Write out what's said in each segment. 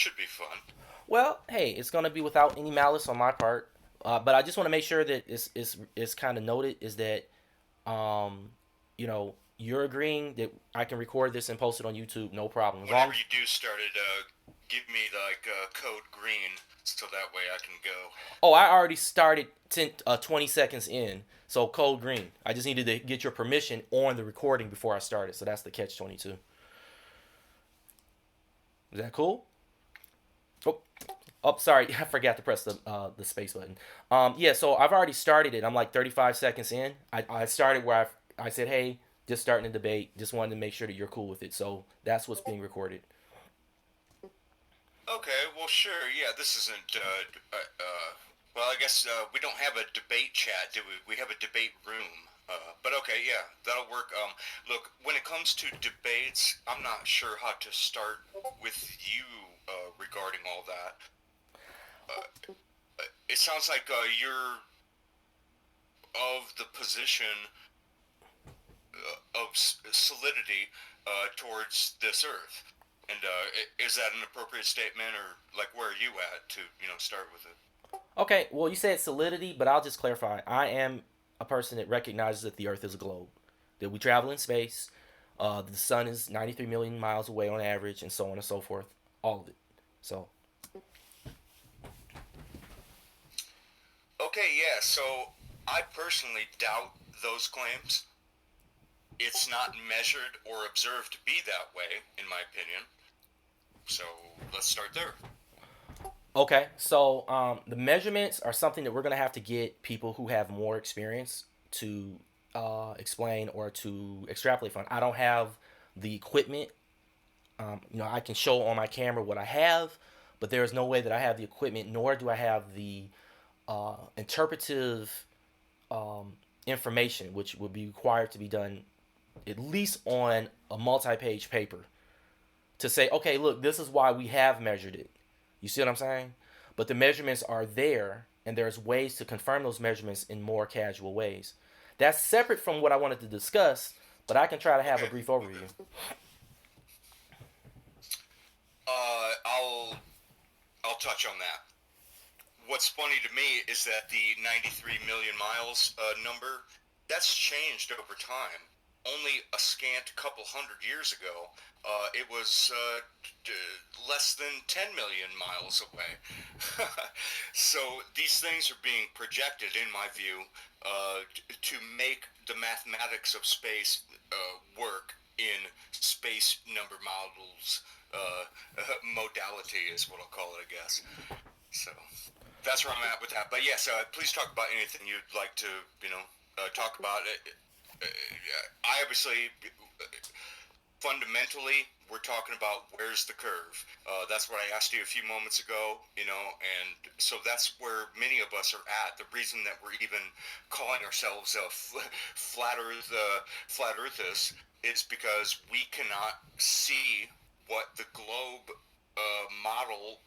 should be fun. Well, hey, it's gonna be without any malice on my part. But I just want to make sure that it's kind of noted is that you're agreeing that I can record this and post it on YouTube, no problem. As long Whenever as you do start it, give me like code green so that way I can go. oh, I already started 20 seconds in, so code green. I just needed to get your permission on the recording before I started, so that's the catch 22. Is that cool? Oh, oh, sorry, I forgot to press the space button. Yeah, so I've already started it. I'm like 35 seconds in. I started where I said, hey, just starting the debate. Just wanted to make sure that you're cool with it. So that's what's being recorded. Okay, well, sure. Yeah, this isn't. Well, I guess we don't have a debate chat, do we? We have a debate room. But okay, yeah, that'll work. Look, when it comes to debates, I'm not sure how to start with you regarding all that. It sounds like you're of the position of solidity towards this Earth. And is that an appropriate statement, or like where are you at to start with it? Okay, well, you said solidity, but I'll just clarify. I am a person that recognizes that the Earth is a globe, that we travel in space. The sun is 93 million miles away on average, and so on and so forth. All of it. So, Okay, yeah. So I personally doubt those claims. It's not measured or observed to be that way, in my opinion. So let's start there. okay, so the measurements are something that we're going to have to get people who have more experience to explain or to extrapolate from. I don't have the equipment. I can show on my camera what I have, but there is no way that I have the equipment, nor do I have the interpretive information, which would be required to be done at least on a multi-page paper to say, okay, look, this is why we have measured it. You see what I'm saying? But the measurements are there, and there's ways to confirm those measurements in more casual ways. That's separate from what I wanted to discuss, but I can try to have a Okay, brief okay. overview. I'll touch on that. What's funny to me is that the 93 million miles number that's changed over time. Only a scant couple hundred years ago, it was less than 10 million miles away. So these things are being projected, in my view, to make the mathematics of space work in space number models. Modality is what I'll call it, I guess. So that's where I'm at with that. But yes, please talk about anything you'd like to, talk about. I obviously, fundamentally, we're talking about where's the curve. That's what I asked you a few moments ago, and so that's where many of us are at. The reason that we're even calling ourselves flat Earthists is because we cannot see what the globe model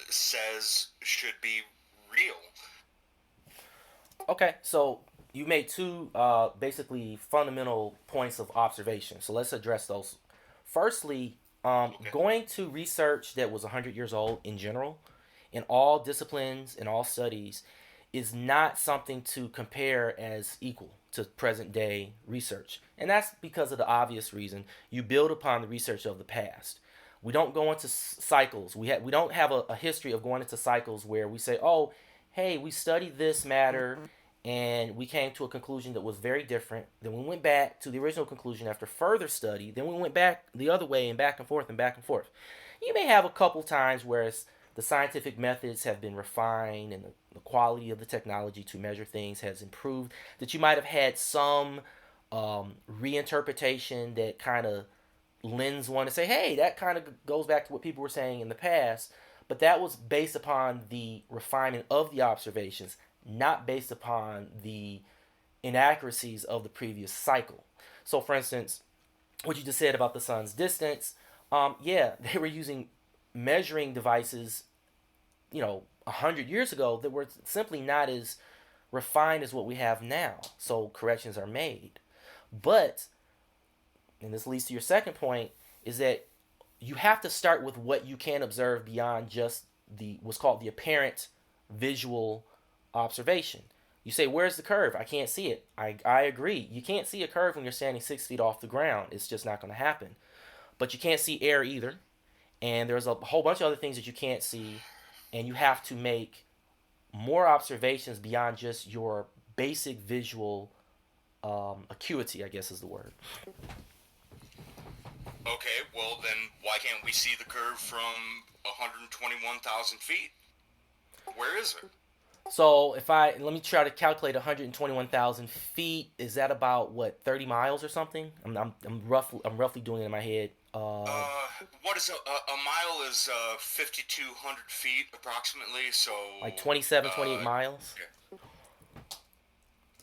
says should be real. Okay, so you made two basically fundamental points of observation. So let's address those. Firstly, Okay. going to research that was 100 years old in general, in all disciplines, in all studies, is not something to compare as equal to present day research. And that's because of the obvious reason you build upon the research of the past. We don't go into cycles. We don't have a history of going into cycles where we say, oh, hey, we studied this matter and we came to a conclusion that was very different. Then we went back to the original conclusion after further study. Then we went back the other way and back and forth and back and forth. You may have a couple times where the scientific methods have been refined and the quality of the technology to measure things has improved. That you might have had some reinterpretation that kind of lends one to say, hey, that kind of goes back to what people were saying in the past. But that was based upon the refinement of the observations, not based upon the inaccuracies of the previous cycle. So, for instance, what you just said about the sun's distance, yeah, they were using measuring devices, 100 years ago that were simply not as refined as what we have now. So corrections are made. But, and this leads to your second point, is that you have to start with what you can observe beyond just the what's called the apparent visual observation. You say, where's the curve? I can't see it. I agree. You can't see a curve when you're standing 6 feet off the ground. It's just not going to happen. But you can't see air either. And there's a whole bunch of other things that you can't see. And you have to make more observations beyond just your basic visual acuity, I guess is the word. Okay, well then why can't we see the curve from 121,000 feet? Where is it? So if let me try to calculate 121,000 feet. Is that about what, 30 miles or something? I'm roughly doing it in my head. What is a mile is 5,200 feet approximately, so Like 27, 28 miles. yeah.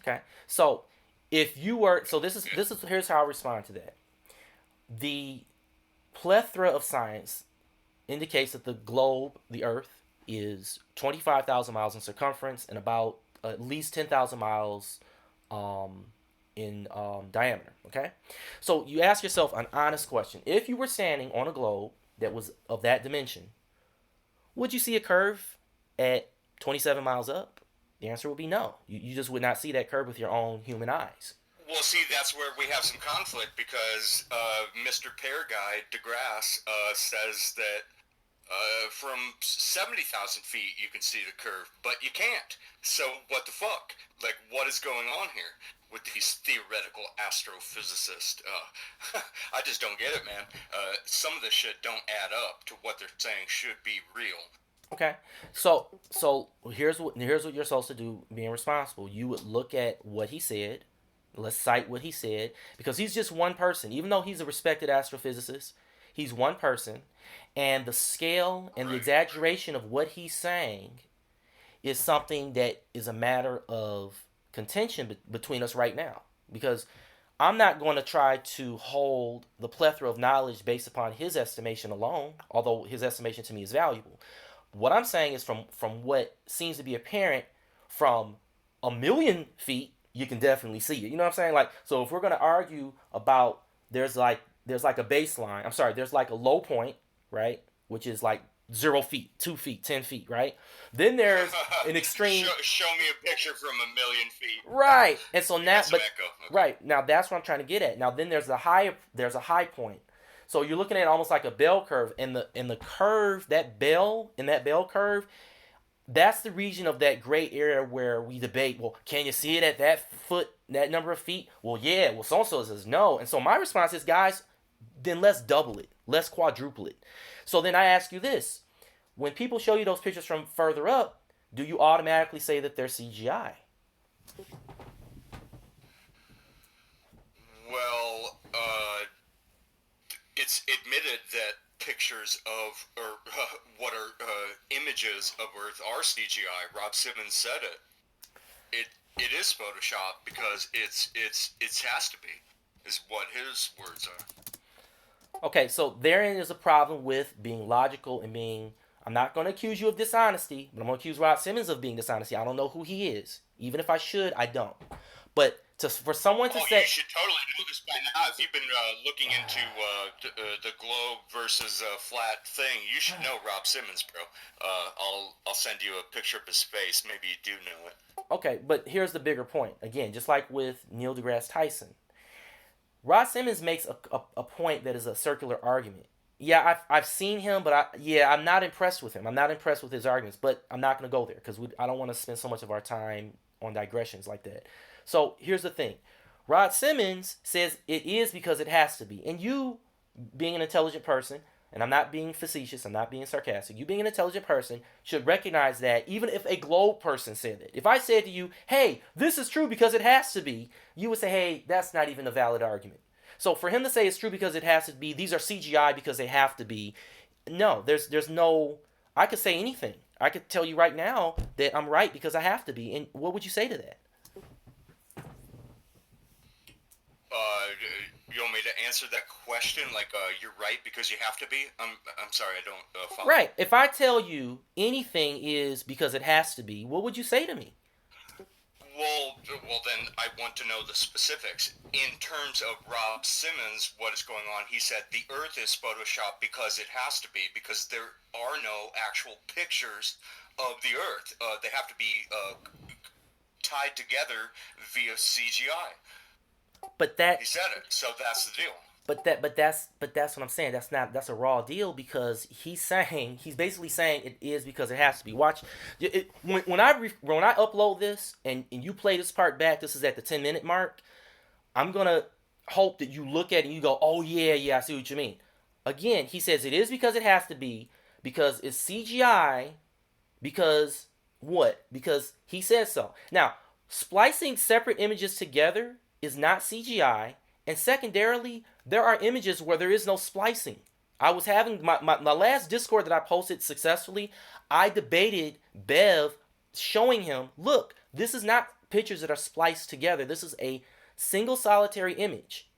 Okay. So if you were, so this is here's how I respond to that. The plethora of science indicates that the globe, the Earth, is 25,000 miles in circumference and about at least 10,000 miles in diameter. Okay, so you ask yourself an honest question: if you were standing on a globe that was of that dimension, would you see a curve at 27 miles up? The answer would be no. You just would not see that curve with your own human eyes. Well, see, that's where we have some conflict because Mr. Pear Guy DeGrasse says that from 70,000 feet you can see the curve, but you can't. So what the fuck? Like, what is going on here with these theoretical astrophysicists? I just don't get it, man. Some of this shit don't add up to what they're saying should be real. Okay, so here's what you're supposed to do. Being responsible, you would look at what he said. Let's cite what he said, because he's just one person. Even though he's a respected astrophysicist, he's one person, and the scale and the exaggeration of what he's saying is something that is a matter of contention between us right now. Because I'm not going to try to hold the plethora of knowledge based upon his estimation alone, although his estimation to me is valuable. What I'm saying is from what seems to be apparent from 1,000,000 feet, you can definitely see it. You know what I'm saying? Like, so if we're going to argue about there's like a baseline, there's like a low point, right? Which is like 0 feet, 2 feet, 10 feet, right? Then there's an extreme. Show me a picture from 1,000,000 feet. Right. And so now, Okay. right now, that's what I'm trying to get at. Now, then there's a high point. So you're looking at almost like a bell curve, and the curve, that bell curve, that's the region of that gray area where we debate. Well, can you see it at that number of feet? Well, yeah. Well, so and so says no, and so my response is, guys, then let's double it, let's quadruple it. So then I ask you this: when people show you those pictures from further up, do you automatically say that they're CGI? Well, it's admitted that pictures of what are images of Earth are CGI. Rob Simmons said it. It is Photoshop because it has to be, is what his words are. Okay, so therein is a problem with being logical and being. I'm not going to accuse you of dishonesty, but I'm going to accuse Rob Simmons of being dishonesty. I don't know who he is. Even if I should, I don't. But for someone to say, you should totally know this by now. If you've been looking into the globe versus flat thing, you should know Rob Simmons, bro. I'll send you a picture of his face. Maybe you do know it. Okay, but here's the bigger point. Again, just like with Neil deGrasse Tyson, Rob Simmons makes a point that is a circular argument. Yeah, I've seen him, but I'm not impressed with him. I'm not impressed with his arguments, but I'm not going to go there because I don't want to spend so much of our time on digressions like that. So here's the thing. Rod Simmons says it is because it has to be. And you, being an intelligent person, and I'm not being facetious, I'm not being sarcastic, you being an intelligent person should recognize that even if a globe person said it. If I said to you, hey, this is true because it has to be, you would say, hey, that's not even a valid argument. So for him to say it's true because it has to be, these are CGI because they have to be, no, there's no, I could say anything. I could tell you right now that I'm right because I have to be. And what would you say to that? You want me to answer that question? Like, you're right because you have to be? I'm sorry, I don't follow. Right. If I tell you anything is because it has to be, what would you say to me? well, then I want to know the specifics. In terms of Rob Simmons, what is going on? He said the Earth is photoshopped because it has to be, because there are no actual pictures of the Earth. They have to be tied together via CGI. But that He said it, so that's the deal. but that's what I'm saying. That's a raw deal because he's basically saying it is because it has to be. Watch when I upload this and you play this part back. This is at the 10-minute mark. I'm gonna hope that you look at it and you go, oh yeah, I see what you mean. Again, he says it is because it has to be because it's CGI because what? Because he says so. Now, splicing separate images together is not CGI, and secondarily, there are images where there is no splicing. I was having my last Discord that I posted successfully. I debated Bev, showing him, look, this is not pictures that are spliced together. This is a single solitary image,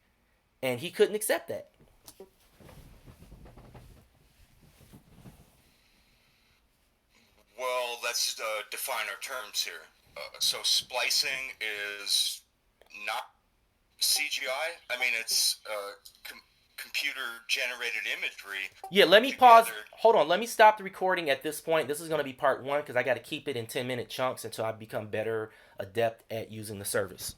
and he couldn't accept that. Well, let's define our terms here. So splicing is not CGI. I mean, it's computer-generated imagery Yeah, let me pause. together. Hold on. Let me stop the recording at this point. This is going to be part one because I got to keep it in 10-minute chunks until I become better adept at using the service.